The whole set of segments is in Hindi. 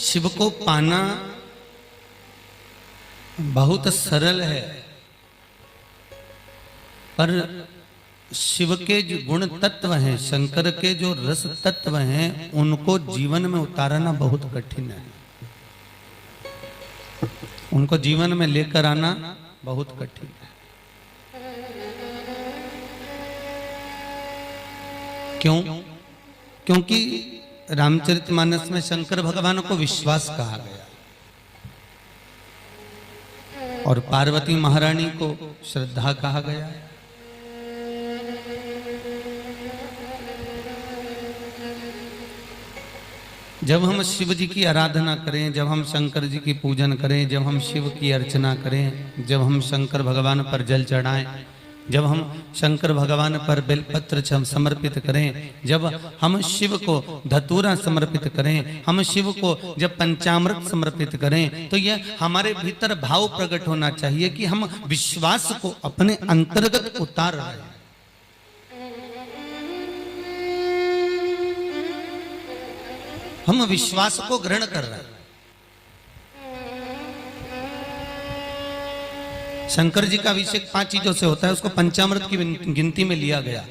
शिव को पाना बहुत सरल है, पर शिव के जो गुण तत्व हैं, शंकर के जो रस तत्व हैं, उनको जीवन में उतारना बहुत कठिन है। उनको जीवन में लेकर आना बहुत कठिन है। क्यों? क्योंकि रामचरितमानस में शंकर भगवान को विश्वास कहा गया और पार्वती महारानी को श्रद्धा कहा गया। जब हम शिव जी की आराधना करें, जब हम शंकर जी की पूजन करें, जब हम शिव की अर्चना करें, जब हम शंकर भगवान पर जल चढ़ाएं, जब हम शंकर भगवान पर बेलपत्र समर्पित करें, जब हम शिव को धतूरा समर्पित करें, हम शिव को जब पंचामृत समर्पित करें, तो यह हमारे भीतर भाव प्रकट होना चाहिए कि हम विश्वास को अपने अंतर्गत उतार रहे हैं। हम विश्वास को ग्रहण कर रहे हैं। शंकर जी का अभिषेक 5 चीजों से होता है, उसको पंचामृत की गिनती में लिया गया।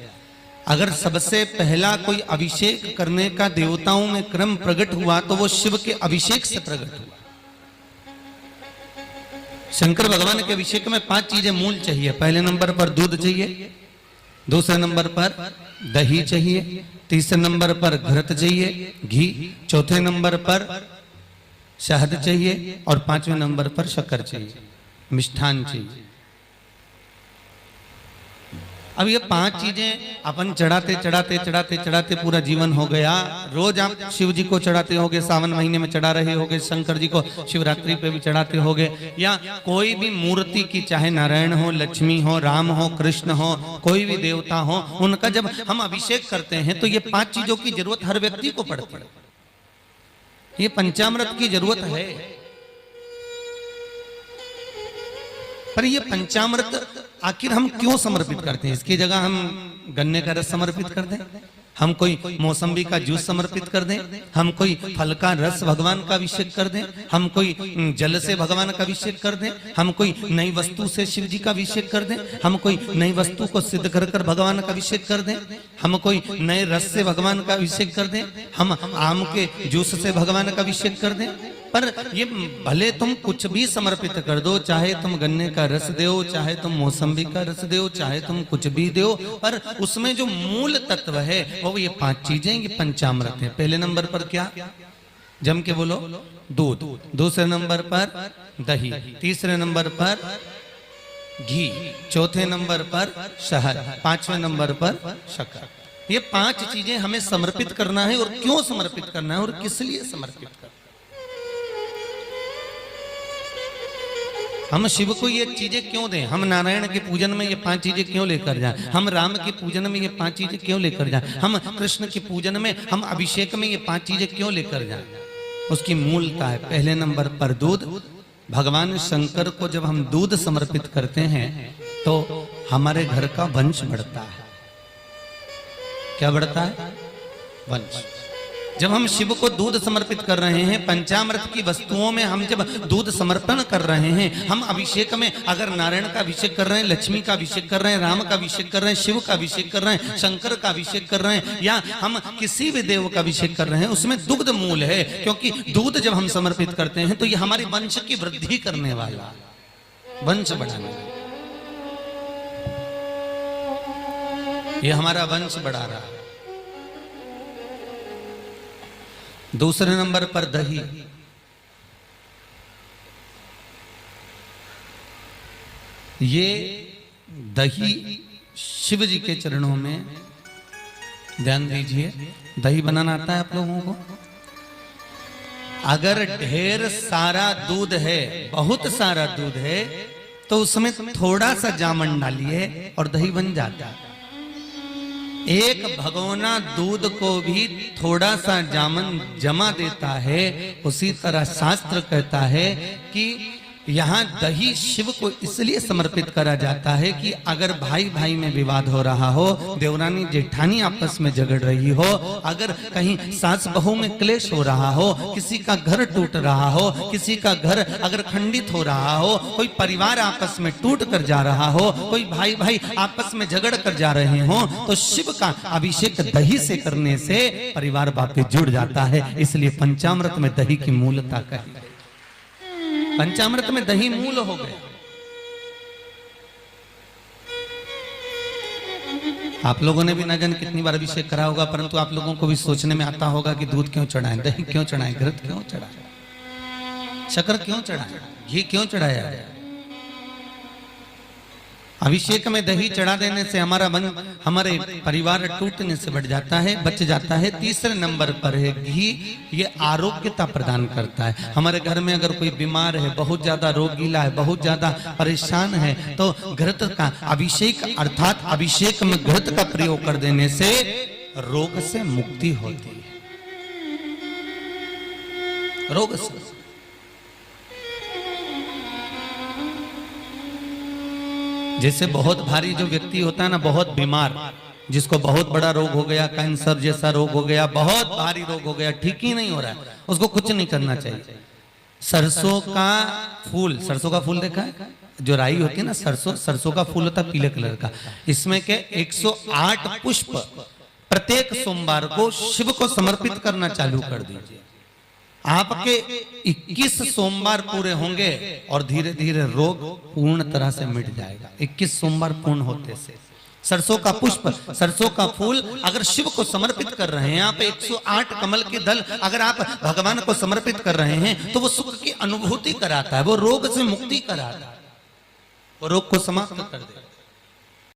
अगर सबसे पहला कोई अभिषेक करने का देवताओं में क्रम प्रकट हुआ तो वो शिव के अभिषेक से प्रकट हुआ। शंकर भगवान के अभिषेक में 5 चीजें मूल चाहिए। पहले नंबर पर दूध चाहिए, दूसरे नंबर पर दही चाहिए, तीसरे नंबर पर घृत चाहिए, घी, चौथे नंबर पर शहद चाहिए और 5वें नंबर पर शक्कर चाहिए, मिष्ठान चाहिए। अब ये 5 चीजें अपन चढ़ाते चढ़ाते चढ़ाते चढ़ाते पूरा जीवन हो गया। रोज आप शिव जी को चढ़ाते होगे, सावन महीने में चढ़ा रहे होगे, शंकर जी को शिवरात्रि पे भी चढ़ाते होगे, या कोई भी मूर्ति की, चाहे नारायण हो, लक्ष्मी हो, राम हो, कृष्ण हो, कोई भी देवता हो, उनका जब हम अभिषेक करते हैं तो ये 5 चीजों की जरूरत हर व्यक्ति को पड़ती है। ये पंचामृत की जरूरत है। पर ये पंचामृत आखिर हम क्यों समर्पित करते हैं? इसकी जगह हम गन्ने का रस समर्पित कर दें, हम कोई मौसम्बी का जूस समर्पित कर दें, हम कोई फल का रस भगवान का अभिषेक कर दें, हम कोई जल से भगवान का अभिषेक कर दें, हम कोई नई वस्तु से शिव जी का अभिषेक कर दें, हम कोई नई वस्तु को सिद्ध कर कर भगवान का अभिषेक कर दें, हम कोई नए रस से भगवान का अभिषेक कर दें, हम आम के जूस से भगवान का अभिषेक कर दें। पर ये भले तुम कुछ भी समर्पित कर दो, चाहे तुम गन्ने का रस दो, चाहे तुम मौसम्बी का रस दो, चाहे तुम कुछ भी दो, पर उसमें जो मूल तत्व है वो ये 5 चीजें, ये पंचामृत है। पहले नंबर पर क्या? जम के बोलो, दूध। दूसरे नंबर पर दही, तीसरे नंबर पर घी, चौथे नंबर पर शहद, 5वें नंबर पर शक्कर। ये 5 चीजें हमें समर्पित करना है। और क्यों समर्पित करना है और किस लिए समर्पित करना है? हम शिव को ये चीजें क्यों दें? हम नारायण के पूजन में ये 5 चीजें क्यों लेकर जाएं? हम राम के पूजन में ये 5 चीजें क्यों लेकर जाएं? हम कृष्ण के पूजन में, हम अभिषेक में ये 5 चीजें क्यों लेकर जाएं? उसकी मूलता है पहले नंबर पर दूध। भगवान शंकर को जब हम दूध समर्पित करते हैं तो हमारे घर का वंश बढ़ता है। क्या बढ़ता है? वंश। जब हम शिव को दूध समर्पित कर रहे हैं, पंचामृत की वस्तुओं में हम जब दूध समर्पण कर रहे हैं, हम अभिषेक में अगर नारायण का अभिषेक कर रहे हैं, लक्ष्मी का अभिषेक कर रहे हैं, राम का अभिषेक कर रहे हैं, शिव का अभिषेक कर रहे हैं, शंकर का अभिषेक कर रहे हैं, या हम किसी भी देव का अभिषेक कर रहे हैं, उसमें दुग्ध मूल है। क्योंकि दूध जब हम समर्पित करते हैं तो ये हमारे वंश की वृद्धि करने वाला, वंश बढ़ाने, ये हमारा वंश बढ़ा रहा है। दूसरे नंबर पर दही। ये दही शिव जी के चरणों में, ध्यान दीजिए, दही बनाना आता है आप लोगों को? अगर ढेर सारा दूध है, बहुत सारा दूध है, तो उसमें थोड़ा सा जामन डालिए और दही बन जाता है। एक भगोना दूध को भी थोड़ा सा जामन जमा देता है। उसी तरह शास्त्र कहता है कि यहाँ दही शिव को इसलिए समर्पित करा जाता है कि अगर भाई भाई में विवाद हो रहा हो, देवरानी जेठानी आपस में झगड़ रही हो, अगर कहीं सास बहू में क्लेश हो रहा हो, किसी का घर टूट रहा हो, किसी का घर अगर खंडित हो रहा हो, कोई परिवार आपस में टूट कर जा रहा हो, कोई भाई भाई आपस में झगड़ कर जा रहे हो, तो शिव का अभिषेक दही से करने से परिवार वापस जुड़ जाता है। इसलिए पंचामृत में दही की मूलता कही, पंचामृत में दही मूल हो गया। आप लोगों ने भी न जाने कितनी बार अभिषेक करा होगा, परंतु आप लोगों को भी सोचने में आता होगा कि दूध क्यों चढ़ाएं, दही क्यों चढ़ाएं, घृत क्यों चढ़ाएं, शक्कर क्यों चढ़ाएं, घी क्यों चढ़ाया है। अभिषेक में दही चढ़ा देने से हमारा मन, हमारे परिवार टूटने से बढ़ जाता है, बच जाता है। तीसरे नंबर पर है घी, ये आरोग्यता प्रदान करता है। हमारे घर में अगर कोई बीमार है, बहुत ज्यादा रोगीला है, बहुत ज्यादा परेशान है, तो घृत का अभिषेक अर्थात अभिषेक में घृत का प्रयोग कर देने से रोग से मुक्ति होती है, रोग से। जैसे बहुत भारी जो व्यक्ति होता है ना, बहुत बीमार, जिसको बहुत बड़ा रोग हो गया, कैंसर जैसा रोग हो गया, बहुत भारी रोग हो गया, ठीक ही नहीं हो रहा है, उसको कुछ नहीं करना चाहिए। सरसों का फूल, सरसों का फूल देखा है, जो राई होती है ना, सरसों का फूल होता है पीले कलर का, इसमें के 108 पुष्प प्रत्येक सोमवार को शिव को समर्पित करना चालू कर दीजिए। आपके 21 सोमवार पूरे होंगे और धीरे धीरे रोग पूर्ण तरह से मिट जाएगा। 21 सोमवार पूर्ण होते से सरसों का पुष्प, सरसों का फूल अगर शिव को समर्पित कर रहे हैं, आप 108 कमल के दल अगर आप भगवान को समर्पित कर रहे हैं, तो वो सुख की अनुभूति कराता है, वो रोग से मुक्ति कराता है, वो रोग को समाप्त कर देता है।